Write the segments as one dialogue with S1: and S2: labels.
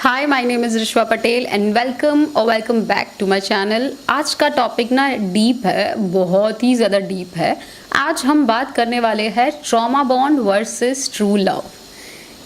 S1: Hi my name is Rishwa Patel and welcome back to my channel. आज का topic ना deep है, बहुत ही ज़्यादा डीप है। आज हम बात करने वाले हैं trauma bond versus true love.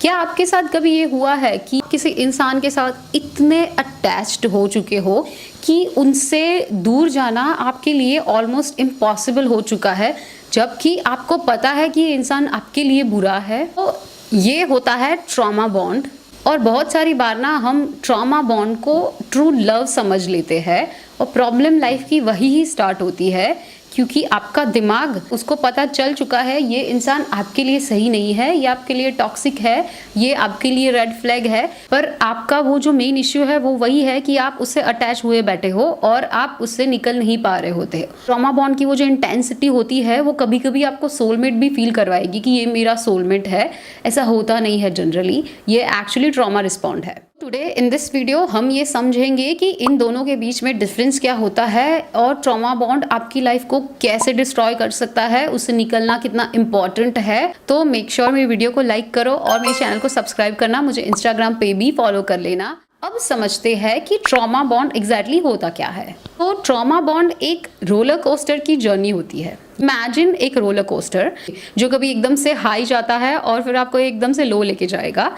S1: क्या आपके साथ कभी ये हुआ है कि किसी इंसान के साथ इतने अटैच्ड हो चुके हो कि उनसे दूर जाना आपके लिए ऑलमोस्ट इम्पॉसिबल हो चुका है, जबकि आपको पता है कि ये इंसान आपके लिए बुरा है? तो ये होता है ट्रॉमा बॉन्ड। और बहुत सारी बार ना हम ट्रॉमा बॉन्ड को ट्रू लव समझ लेते हैं और प्रॉब्लम लाइफ की वही ही स्टार्ट होती है, क्योंकि आपका दिमाग उसको पता चल चुका है ये इंसान आपके लिए सही नहीं है, ये आपके लिए टॉक्सिक है, ये आपके लिए रेड फ्लैग है। पर आपका वो जो मेन इश्यू है वो वही है कि आप उससे अटैच हुए बैठे हो और आप उससे निकल नहीं पा रहे होते। ट्रॉमा बॉन्ड की वो जो इंटेंसिटी होती है वो कभी कभी आपको सोलमेट भी फील करवाएगी कि ये मेरा सोलमेट है। ऐसा होता नहीं है जनरली, ये एक्चुअली ट्रॉमा रिस्पॉन्ड है। टुडे इन दिस वीडियो हम ये समझेंगे कि इन दोनों के बीच में डिफरेंस क्या होता है और ट्रॉमा बॉन्ड आपकी लाइफ को कैसे डिस्ट्रॉय कर सकता है, उससे निकलना कितना इंपॉर्टेंट है। तो मेक श्योर मेरी वीडियो को लाइक करो और मेरे चैनल को सब्सक्राइब करना, मुझे इंस्टाग्राम पे भी फॉलो कर लेना। अब समझते हैं कि ट्रॉमा बॉन्ड एग्जैक्टली होता क्या है। तो ट्रॉमा बॉन्ड एक रोलर कोस्टर की जर्नी होती है। इमेजिन एक रोलर कोस्टर जो कभी एकदम से हाई जाता है और फिर आपको एकदम से लो लेके जाएगा,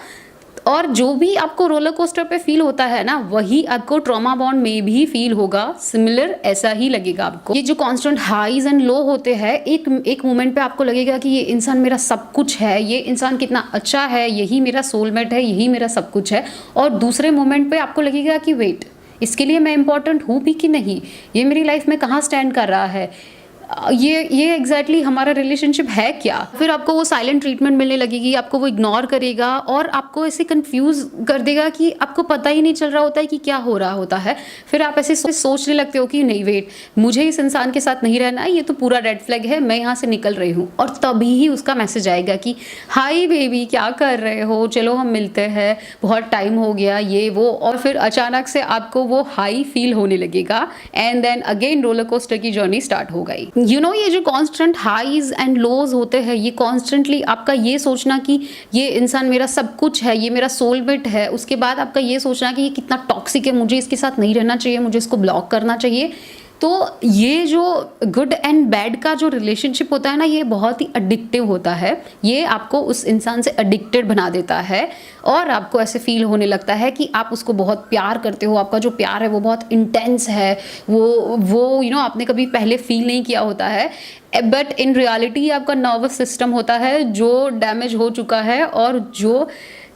S1: और जो भी आपको रोलर कोस्टर पे फील होता है ना, वही आपको ट्रॉमा बॉन्ड में भी फील होगा। सिमिलर ऐसा ही लगेगा आपको। ये जो कांस्टेंट हाईज एंड लो होते हैं, एक मोमेंट पे आपको लगेगा कि ये इंसान मेरा सब कुछ है, ये इंसान कितना अच्छा है, यही मेरा सोलमेट है, यही मेरा सब कुछ है। और दूसरे मोमेंट पे आपको लगेगा कि वेट, इसके लिए मैं इंपॉर्टेंट हूँ भी कि नहीं, ये मेरी लाइफ में कहाँ स्टैंड कर रहा है, ये एग्जैक्टली हमारा रिलेशनशिप है क्या। फिर आपको वो साइलेंट ट्रीटमेंट मिलने लगेगी, आपको वो इग्नोर करेगा और आपको ऐसे कंफ्यूज कर देगा कि आपको पता ही नहीं चल रहा होता है कि क्या हो रहा होता है। फिर आप ऐसे सोचने लगते हो कि नहीं वेट, मुझे इस इंसान के साथ नहीं रहना है, ये तो पूरा रेड फ्लैग है, मैं यहाँ से निकल रही हूँ। और तभी ही उसका मैसेज आएगा कि हाय बेबी, क्या कर रहे हो, चलो हम मिलते हैं, बहुत टाइम हो गया, ये वो। और फिर अचानक से आपको वो हाई फील होने लगेगा and then again roller coaster की जर्नी स्टार्ट हो गई। ये जो कॉन्स्टेंट हाईज एंड लोज होते हैं, ये कॉन्स्टेंटली आपका ये सोचना कि ये इंसान मेरा सब कुछ है, ये मेरा सोलमेट है, उसके बाद आपका ये सोचना कि ये कितना टॉक्सिक है, मुझे इसके साथ नहीं रहना चाहिए, मुझे इसको ब्लॉक करना चाहिए। तो ये जो गुड एंड बैड का जो रिलेशनशिप होता है ना, ये बहुत ही एडिक्टिव होता है। ये आपको उस इंसान से एडिक्टेड बना देता है और आपको ऐसे फील होने लगता है कि आप उसको बहुत प्यार करते हो, आपका जो प्यार है वो बहुत इंटेंस है, वो आपने कभी पहले फील नहीं किया होता है। बट इन रियलिटी आपका नर्वस सिस्टम होता है जो डैमेज हो चुका है और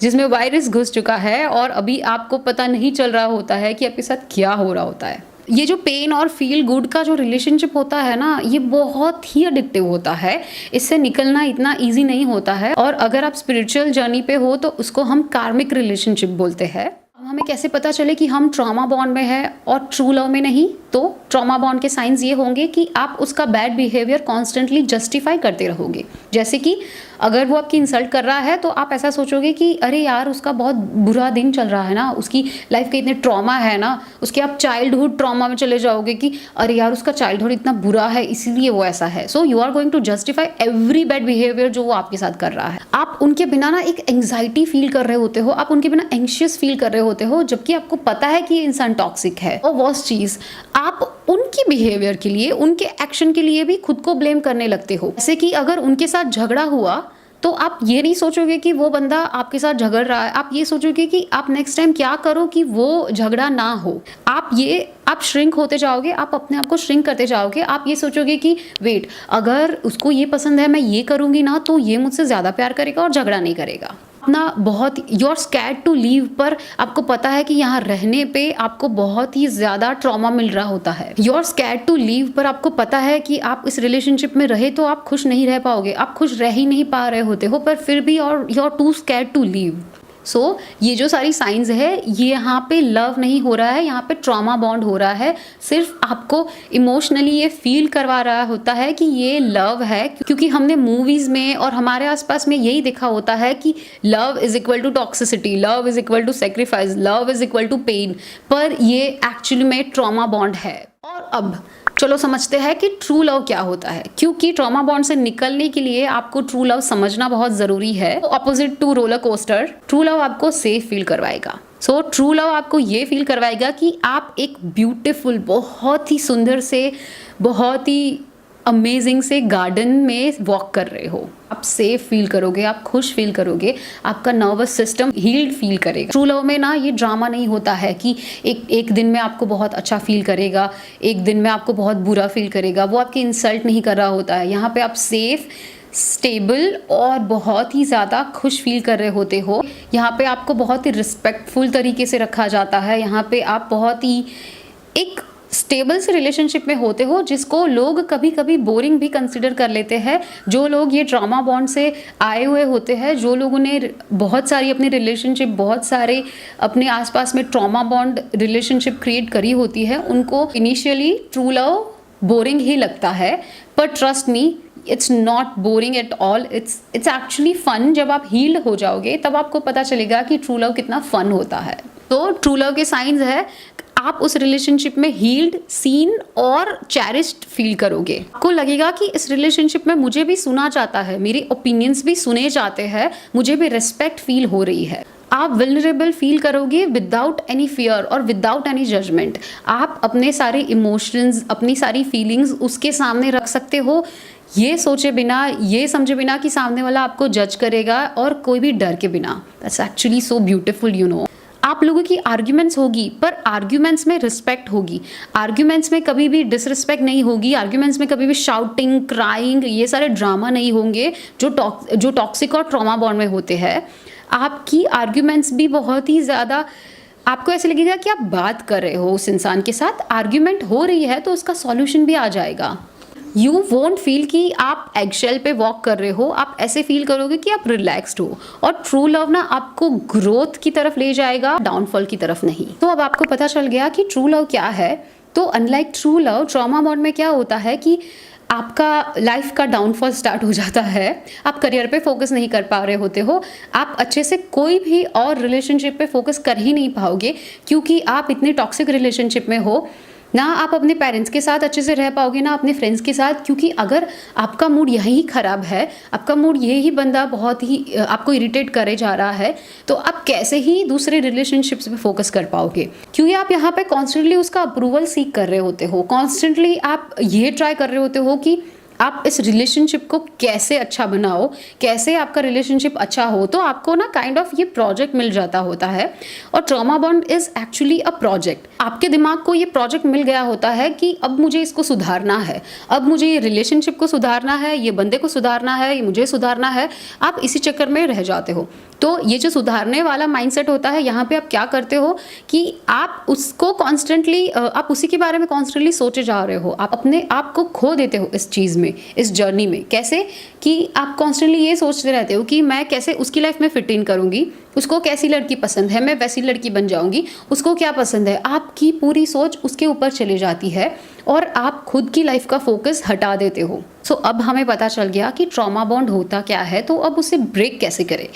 S1: जिसमें वायरस घुस चुका है, और अभी आपको पता नहीं चल रहा होता है कि आपके साथ क्या हो रहा होता है। ये जो पेन और फील गुड का जो रिलेशनशिप होता है ना, ये बहुत ही एडिक्टिव होता है। इससे निकलना इतना इजी नहीं होता है। और अगर आप स्पिरिचुअल जर्नी पे हो तो उसको हम कार्मिक रिलेशनशिप बोलते हैं। हमें कैसे पता चले कि हम ट्रॉमा बॉन्ड में है और ट्रू लव में नहीं? तो ट्रॉमा बॉन्ड के साइंस ये होंगे कि आप उसका बैड बिहेवियर कॉन्स्टेंटली जस्टिफाई करते रहोगे। जैसे कि अगर वो आपकी इंसल्ट कर रहा है तो आप ऐसा सोचोगे कि अरे यार, उसका बहुत बुरा दिन चल रहा है ना, उसकी लाइफ के इतने ट्रॉमा है ना, उसके आप चाइल्डहुड ट्रॉमा में चले जाओगे कि अरे यार, उसका चाइल्डहुड इतना बुरा है इसीलिए वो ऐसा है। So you are going to justify every bad behaviour जो वो आपके साथ कर रहा है। आप उनके बिना ना एक एंग्जाइटी फील कर रहे होते हो, आप उनके बिना एंशियस फील कर रहे होते हो, जबकि आपको पता है कि ये इंसान टॉक्सिक है। और वर्स्ट चीज, आप उनकी बिहेवियर के लिए, उनके एक्शन के लिए भी खुद को ब्लेम करने लगते हो। जैसे कि अगर उनके साथ झगड़ा हुआ तो आप ये नहीं सोचोगे कि वो बंदा आपके साथ झगड़ रहा है, आप ये सोचोगे कि आप नेक्स्ट टाइम क्या करो कि वो झगड़ा ना हो। आप श्रिंक होते जाओगे, आप अपने आप को श्रिंक करते जाओगे। आप ये सोचोगे कि वेट, अगर उसको ये पसंद है, मैं ये करूँगी ना तो ये मुझसे ज़्यादा प्यार करेगा और झगड़ा नहीं करेगा। अपना बहुत you are scared to leave, पर आपको पता है कि यहाँ रहने पे आपको बहुत ही ज़्यादा ट्रॉमा मिल रहा होता है। You are scared to leave, पर आपको पता है कि आप इस रिलेशनशिप में रहे तो आप खुश नहीं रह पाओगे, आप खुश रह ही नहीं पा रहे होते हो, पर फिर भी you are too scared to leave. So ये जो सारी साइंस है, ये यहाँ पे लव नहीं हो रहा है, यहाँ पे ट्रॉमा बॉन्ड हो रहा है। सिर्फ आपको इमोशनली ये फील करवा रहा होता है कि ये लव है, क्योंकि हमने मूवीज में और हमारे आसपास में यही देखा होता है कि love is equal to toxicity, love is equal to sacrifice, love is equal to pain. पर ये एक्चुअली में ट्रॉमा बॉन्ड है। और अब चलो समझते हैं कि ट्रू लव क्या होता है, क्योंकि ट्रॉमा बॉन्ड से निकलने के लिए आपको ट्रू लव समझना बहुत जरूरी है। Opposite to roller coaster, true love आपको सेफ फील करवाएगा। सो ट्रू लव आपको ये फील करवाएगा कि आप एक ब्यूटीफुल, बहुत ही सुंदर से, बहुत ही अमेजिंग से गार्डन में वॉक कर रहे हो। आप सेफ फील करोगे, आप खुश फील करोगे, आपका नर्वस सिस्टम हील्ड फील करेगा। ट्रू लव में ना ये ड्रामा नहीं होता है कि एक दिन में आपको बहुत अच्छा फील करेगा, एक दिन में आपको बहुत बुरा फील करेगा। वो आपकी इंसल्ट नहीं कर रहा होता है। यहाँ पे आप सेफ, स्टेबल और बहुत ही ज़्यादा खुश फील कर रहे होते हो। यहाँ पे आपको बहुत ही रिस्पेक्टफुल तरीके से रखा जाता है। यहाँ पे आप बहुत ही एक स्टेबल से रिलेशनशिप में होते हो, जिसको लोग कभी कभी बोरिंग भी कंसिडर कर लेते हैं। जो लोग ये ट्रॉमा बॉन्ड से आए हुए होते हैं, जो लोगों ने बहुत सारी अपनी रिलेशनशिप, बहुत सारे अपने आसपास में ट्रॉमा बॉन्ड रिलेशनशिप क्रिएट करी होती है, उनको इनिशियली ट्रू लव बोरिंग ही लगता है। पर trust me, it's not boring at all, it's actually fun. जब आप हील्ड हो जाओगे तब आपको पता चलेगा कि ट्रू लव कितना फन होता है। तो ट्रू लव के साइंस है, आप उस रिलेशनशिप में हील्ड, सीन और चेरिश्ड फील करोगे। आपको लगेगा कि इस रिलेशनशिप में मुझे भी सुना जाता है, मेरे ओपिनियंस भी सुने जाते हैं, मुझे भी रिस्पेक्ट फील हो रही है। आप विल्नरेबल फील करोगे विदाउट एनी फियर और विदाउट एनी जजमेंट। आप अपने सारे इमोशंस, अपनी सारी फीलिंग्स उसके सामने रख सकते हो, ये सोचे बिना, ये समझे बिना कि सामने वाला आपको जज करेगा, और कोई भी डर के बिना। That's actually so beautiful, you know. आप लोगों की आर्ग्यूमेंट्स होगी, पर आर्ग्यूमेंट्स में रिस्पेक्ट होगी। आर्ग्यूमेंट्स में कभी भी डिसरिस्पेक्ट नहीं होगी। आर्ग्यूमेंट्स में कभी भी शाउटिंग, क्राइंग, ये सारे ड्रामा नहीं होंगे जो टॉक्सिक और ट्रॉमा बॉन्ड में होते हैं। आपकी आर्ग्यूमेंट्स भी बहुत ही ज़्यादा, आपको ऐसे लगेगा कि आप बात कर रहे हो उस इंसान के साथ, आर्ग्यूमेंट हो रही है तो उसका सॉल्यूशन भी आ जाएगा। यू वोंट फील कि आप एगशेल पे वॉक कर रहे हो, आप ऐसे फील करोगे कि आप रिलैक्स्ड हो। और ट्रू लव ना आपको ग्रोथ की तरफ ले जाएगा, डाउनफॉल की तरफ नहीं। तो अब आपको पता चल गया कि ट्रू लव क्या है। तो unlike true love, trauma bond में क्या होता है कि आपका लाइफ का डाउनफॉल स्टार्ट हो जाता है। आप करियर पे फोकस नहीं कर पा रहे होते हो, आप अच्छे से कोई भी और रिलेशनशिप पे फोकस कर ही नहीं पाओगे, क्योंकि आप इतने टॉक्सिक रिलेशनशिप में हो। ना आप अपने पेरेंट्स के साथ अच्छे से रह पाओगे, ना अपने फ्रेंड्स के साथ, क्योंकि अगर आपका मूड यही खराब है, आपका मूड यही बंदा बहुत ही आपको इरिटेट करे जा रहा है, तो आप कैसे ही दूसरे रिलेशनशिप्स पे फोकस कर पाओगे? क्योंकि आप यहाँ पे कॉन्स्टेंटली उसका अप्रूवल सीख कर रहे होते हो, कॉन्स्टेंटली आप ये ट्राई कर रहे होते हो कि आप इस रिलेशनशिप को कैसे अच्छा बनाओ, कैसे आपका रिलेशनशिप अच्छा हो। तो आपको ना काइंड ऑफ ये प्रोजेक्ट मिल जाता होता है। और trauma bond is actually a project. आपके दिमाग को ये प्रोजेक्ट मिल गया होता है कि अब मुझे इसको सुधारना है, अब मुझे ये रिलेशनशिप को सुधारना है, ये बंदे को सुधारना है, ये मुझे सुधारना है। आप इसी चक्कर में रह जाते हो। तो ये जो सुधारने वाला माइंडसेट होता है, यहाँ पे आप क्या करते हो कि आप उसको कॉन्स्टेंटली, आप उसी के बारे में कॉन्स्टेंटली सोचे जा रहे हो। आप अपने आप को खो देते हो इस चीज़ में, इस जर्नी में। कैसे कि आप कॉन्स्टेंटली ये सोचते रहते हो कि मैं कैसे उसकी लाइफ में फिट इन करूँगी, उसको कैसी लड़की पसंद है, मैं वैसी लड़की बन जाऊँगी, उसको क्या पसंद है। आपकी पूरी सोच उसके ऊपर चली जाती है और आप खुद की लाइफ का फोकस हटा देते हो। सो अब हमें पता चल गया कि ट्रॉमा बॉन्ड होता क्या है। तो अब उसे ब्रेक कैसे करें,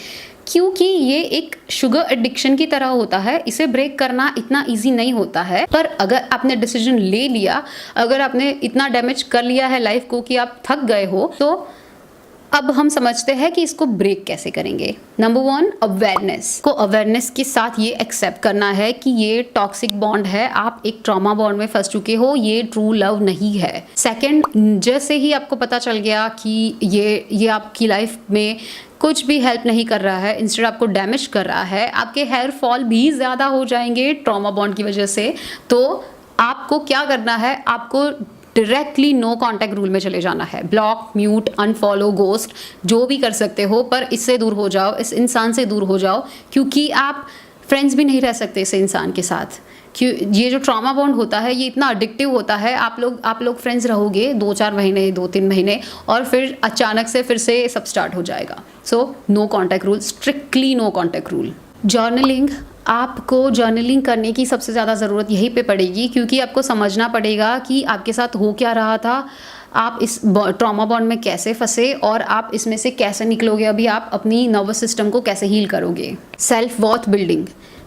S1: क्योंकि ये एक शुगर एडिक्शन की तरह होता है। इसे ब्रेक करना इतना इजी नहीं होता है, पर अगर आपने डिसीजन ले लिया, अगर आपने इतना डैमेज कर लिया है लाइफ को कि आप थक गए हो, तो अब हम समझते हैं कि इसको ब्रेक कैसे करेंगे। नंबर 1, अवेयरनेस को अवेयरनेस के साथ ये एक्सेप्ट करना है कि ये टॉक्सिक बॉन्ड है, आप एक ट्रॉमा बॉन्ड में फंस चुके हो, ये ट्रू लव नहीं है। सेकंड, जैसे ही आपको पता चल गया कि ये आपकी लाइफ में कुछ भी हेल्प नहीं कर रहा है, इंस्टेड आपको डैमेज कर रहा है, आपके हेयर फॉल भी ज़्यादा हो जाएंगे ट्रॉमा बॉन्ड की वजह से, तो आपको क्या करना है, आपको डायरेक्टली नो कांटेक्ट रूल में चले जाना है। ब्लॉक, म्यूट, अनफॉलो, गोस्ट जो भी कर सकते हो, पर इससे दूर हो जाओ, इस इंसान से दूर हो जाओ, क्योंकि आप फ्रेंड्स भी नहीं रह सकते इस इंसान के साथ। क्यों, ये जो ट्रॉमा बॉन्ड होता है ये इतना एडिक्टिव होता है। आप लोग फ्रेंड्स रहोगे 2-4 महीने, 2-3 महीने, और फिर अचानक से फिर से सब स्टार्ट हो जाएगा। So no contact rule, strictly no contact rule. Journaling, आपको जर्नलिंग करने की सबसे ज़्यादा ज़रूरत यहीं पे पड़ेगी, क्योंकि आपको समझना पड़ेगा कि आपके साथ हो क्या रहा था, आप इस ट्रॉमा बॉन्ड में कैसे फंसे और आप इसमें से कैसे निकलोगे। अभी आप अपनी नर्वस सिस्टम को कैसे हील करोगे। Self worth building,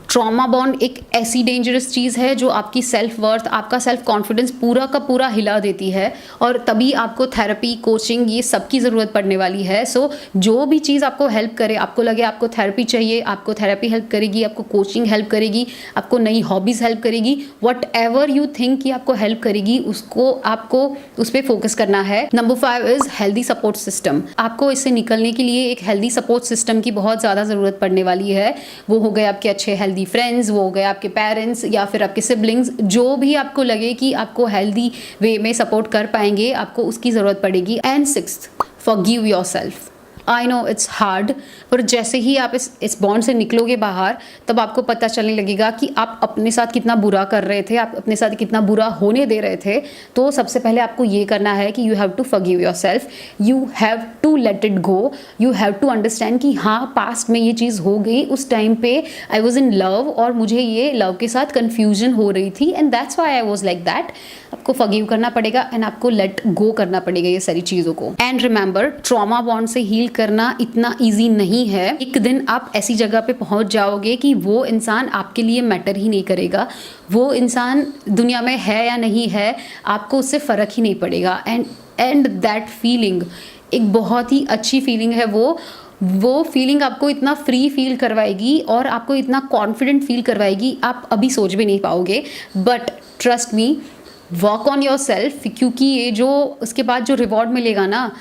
S1: trauma bond एक ऐसी डेंजरस चीज़ है जो आपकी सेल्फ वर्थ, आपका सेल्फ कॉन्फिडेंस पूरा का पूरा हिला देती है, और तभी आपको थेरेपी, कोचिंग, ये सब की ज़रूरत पड़ने वाली है। सो जो भी चीज़ आपको हेल्प करे, आपको लगे आपको थेरेपी चाहिए, आपको थेरेपी हेल्प करेगी, आपको कोचिंग हेल्प करेगी, आपको नई हॉबीज़ हेल्प करेगी, वट एवर यू थिंक कि आपको हेल्प करेगी, उसको आपको उस पर फोकस करना है। Number 5 is healthy support system. आपको इससे निकलने के लिए एक हेल्दी सपोर्ट सिस्टम की बहुत ज़्यादा ज़रूरत पड़ने वाली है। वो हो गए आपके अच्छे हेल्दी फ्रेंड्स, वो हो गए आपके पेरेंट्स या फिर आपके सिबलिंग्स, जो भी आपको लगे कि आपको हेल्दी वे में सपोर्ट कर पाएंगे, आपको उसकी ज़रूरत पड़ेगी। And 6th, forgive yourself. I know it's hard, पर जैसे ही आप इस बॉन्ड से निकलोगे बाहर, तब आपको पता चलने लगेगा कि आप अपने साथ कितना बुरा कर रहे थे, आप अपने साथ कितना बुरा होने दे रहे थे। तो सबसे पहले आपको ये करना है कि you have to forgive yourself, you have to let it go, you have to understand कि हाँ, पास्ट में ये चीज़ हो गई, उस टाइम पे आई वॉज इन लव और मुझे ये लव के साथ कन्फ्यूजन हो रही थी, and that's why I was like that. आपको फॉरगिव करना पड़ेगा एंड आपको लेट गो करना पड़ेगा ये सारी चीज़ों को। एंड रिमेंबर, ट्रॉमा बॉन्ड से हील करना इतना ईजी नहीं है। एक दिन आप ऐसी जगह पे पहुंच जाओगे कि वो इंसान आपके लिए मैटर ही नहीं करेगा, वो इंसान दुनिया में है या नहीं है, आपको उससे फ़र्क ही नहीं पड़ेगा। एंड दैट फीलिंग एक बहुत ही अच्छी फीलिंग है। वो फीलिंग आपको इतना फ्री फील करवाएगी और आपको इतना कॉन्फिडेंट फील करवाएगी, आप अभी सोच भी नहीं पाओगे। But trust me, work on your self, क्योंकि ये जो उसके बाद जो रिवॉर्ड मिलेगा ना,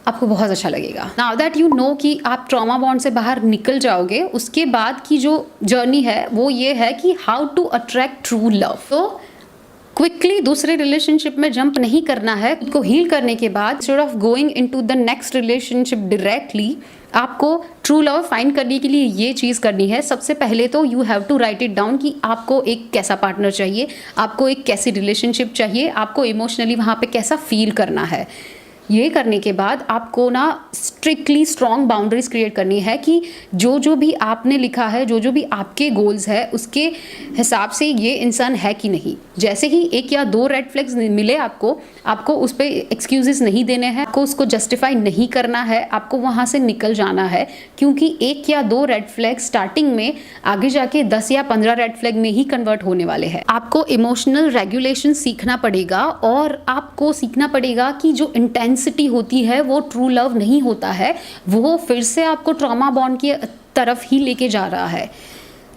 S1: आपको बहुत अच्छा लगेगा। नाउ दैट यू नो कि आप ट्रॉमा बॉन्ड से बाहर निकल जाओगे, उसके बाद की जो जर्नी है वो ये है कि how to attract true love. तो क्विकली दूसरे रिलेशनशिप में जंप नहीं करना है। खुद को हील करने के बाद instead of going into the next relationship directly, आपको ट्रू लव फाइंड करने के लिए ये चीज़ करनी है। सबसे पहले तो you have to write it down कि आपको एक कैसा पार्टनर चाहिए, आपको एक कैसी रिलेशनशिप चाहिए, आपको इमोशनली वहाँ पे कैसा फील करना है। ये करने के बाद आपको ना स्ट्रिक्टली स्ट्रॉन्ग बाउंड्रीज क्रिएट करनी है कि जो भी आपने लिखा है, जो भी आपके गोल्स है, उसके हिसाब से ये इंसान है कि नहीं। जैसे ही 1 या 2 रेड फ्लैग्स मिले आपको उस पर एक्सक्यूजेस नहीं देने हैं, आपको उसको जस्टिफाई नहीं करना है, आपको वहाँ से निकल जाना है। क्योंकि 1 या 2 रेड फ्लैग स्टार्टिंग में आगे जाके 10 या 15 रेड फ्लैग में ही कन्वर्ट होने वाले हैं। आपको इमोशनल रेगुलेशन सीखना पड़ेगा और आपको सीखना पड़ेगा कि जो इंटेंसिटी होती है वो ट्रू लव नहीं होता है, वो फिर से आपको ट्रॉमा बॉन्ड की तरफ ही लेके जा रहा है।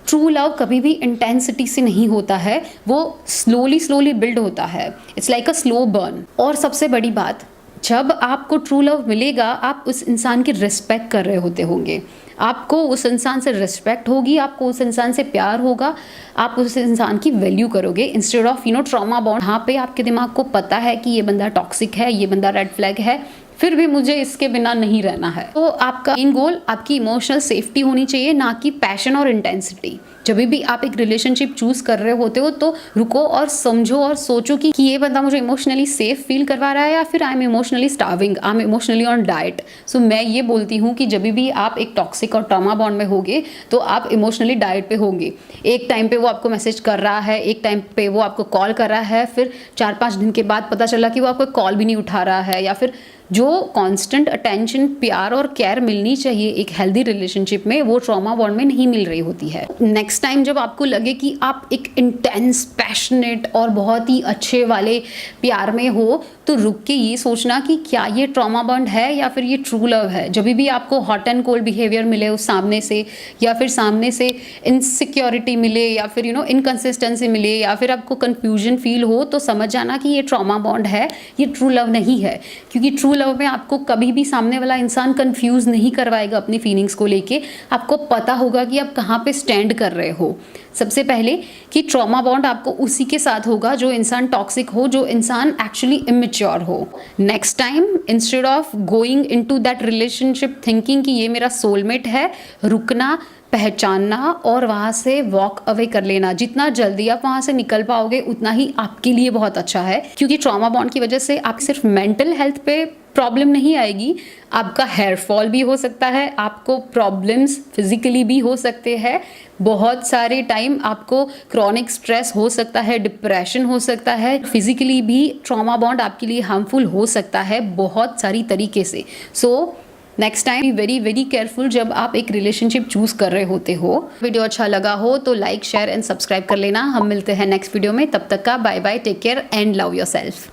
S1: ट्रू लव कभी भी इंटेंसिटी से नहीं होता है, वो स्लोली बिल्ड होता है। It's like a slow burn. और सबसे बड़ी बात, जब आपको ट्रू लव मिलेगा, आप उस इंसान की रिस्पेक्ट कर रहे होते होंगे, आपको उस इंसान से रिस्पेक्ट होगी, आपको उस इंसान से प्यार होगा, आप उस इंसान की वैल्यू करोगे इंस्टेड ऑफ ट्रॉमा बॉन्ड। यहाँ पे आपके दिमाग को पता है कि ये बंदा टॉक्सिक है, ये बंदा रेड फ्लैग है, फिर भी मुझे इसके बिना नहीं रहना है। तो आपका मेन गोल आपकी इमोशनल सेफ्टी होनी चाहिए, ना कि पैशन और इंटेंसिटी। जब भी आप एक रिलेशनशिप चूज कर रहे होते हो तो रुको और समझो और सोचो कि ये बंदा मुझे इमोशनली सेफ फील करवा रहा है या फिर I am emotionally starving, I am emotionally on diet. So मैं ये बोलती हूँ कि जब भी आप एक टॉक्सिक और ट्रॉमा बॉन्ड में होगे तो आप इमोशनली डाइट पे होंगे। एक टाइम पे वो आपको मैसेज कर रहा है, एक टाइम पे वो आपको कॉल कर रहा है, फिर 4-5 दिन के बाद पता चला कि वो आपको कॉल भी नहीं उठा रहा है, या फिर जो कांस्टेंट अटेंशन, प्यार और केयर मिलनी चाहिए एक हेल्दी रिलेशनशिप में, वो ट्रॉमा बॉन्ड में नहीं मिल रही होती है। नेक्स्ट टाइम जब आपको लगे कि आप एक इंटेंस, पैशनेट और बहुत ही अच्छे वाले प्यार में हो, तो रुक के ये सोचना कि क्या ये ट्रॉमा बॉन्ड है या फिर ये ट्रू लव है। जब भी आपको हॉट एंड कोल्ड बिहेवियर मिले उस सामने से, या फिर सामने से इनसिक्योरिटी मिले, या फिर इनकंसिस्टेंसी मिले, या फिर आपको कंफ्यूजन फील हो, तो समझ जाना कि ये ट्रॉमा बॉन्ड है, ये ट्रू लव नहीं है। क्योंकि ट्रू लव में आपको कभी भी सामने वाला इंसान कंफ्यूज नहीं करवाएगा अपनी फीलिंग्स को लेके। आपको पता होगा कि आप कहाँ पे स्टैंड कर रहे हो। सबसे पहले कि ट्रॉमा बॉन्ड आपको उसी के साथ होगा जो इंसान टॉक्सिक हो, जो इंसान एक्चुअली इमेच्योर हो। Next time instead of going into that relationship thinking कि ये मेरा सोलमेट है, रुकना, पहचानना और वहाँ से वॉक अवे कर लेना। जितना जल्दी आप वहाँ से निकल पाओगे उतना ही आपके लिए बहुत अच्छा है। क्योंकि ट्रॉमा बॉन्ड की वजह से आप सिर्फ मेंटल हेल्थ पे प्रॉब्लम नहीं आएगी, आपका हेयर फॉल भी हो सकता है, आपको प्रॉब्लम्स फिजिकली भी हो सकते हैं, बहुत सारे टाइम आपको क्रॉनिक स्ट्रेस हो सकता है, डिप्रेशन हो सकता है, फिजिकली भी ट्रॉमा बॉन्ड आपके लिए हार्मफुल हो सकता है बहुत सारी तरीके से। So next time be very very careful जब आप एक रिलेशनशिप चूज कर रहे होते हो। वीडियो अच्छा लगा हो तो लाइक शेयर एंड सब्सक्राइब कर लेना। हम मिलते हैं नेक्स्ट वीडियो में, तब तक का bye bye, take care and love yourself.